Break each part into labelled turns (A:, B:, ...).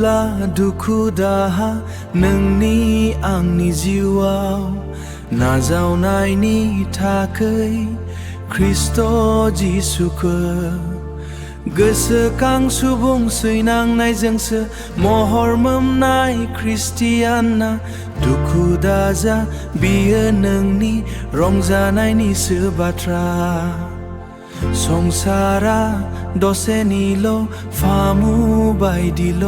A: जेब्ला दुखु दाहा नोंनि आंनि जिउआव नाजावनायनि थाखै ख्रिस्ट' जिसुखो गोसोखां सुबुं सैनांनायजोंसो महर मोननाय ख्रिस्टियाना दुखु दाजा बियो नोंनि रंजानायनिसो बाथ्रा संसारा दसेनिल' फामु बायदिल'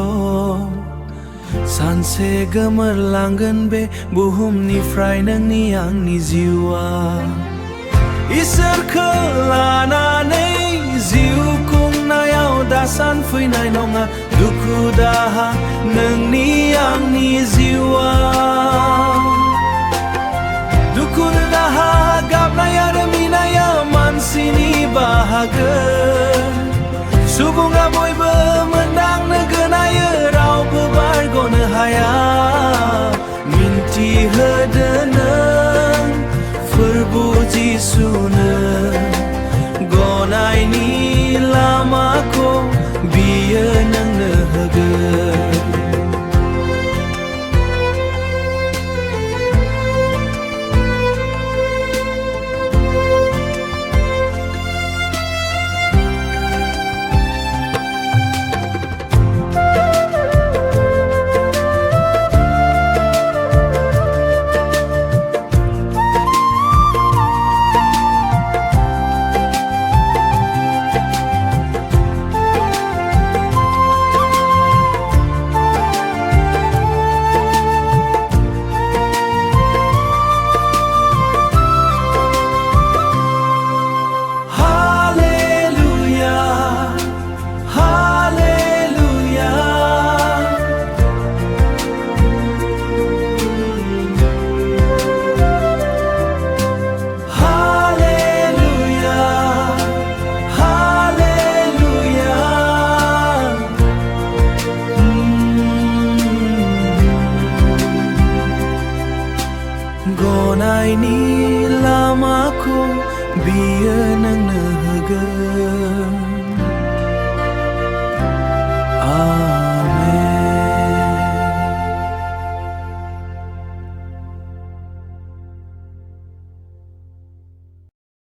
A: सानसे गोमोरलांगोन बे बुहुमनिफ्राय नोंनि आंनि जिउआ इसोरखौ लानानै जिउ खुंनायाव दासान फैनाय नङा दुखु दाहा नोंनि आंनि जिउआव दुखु दाहा गाबनाय आरो मिनाया मानसिनि बाहागो सुबुङा बयबो मोनदांनो गोनायो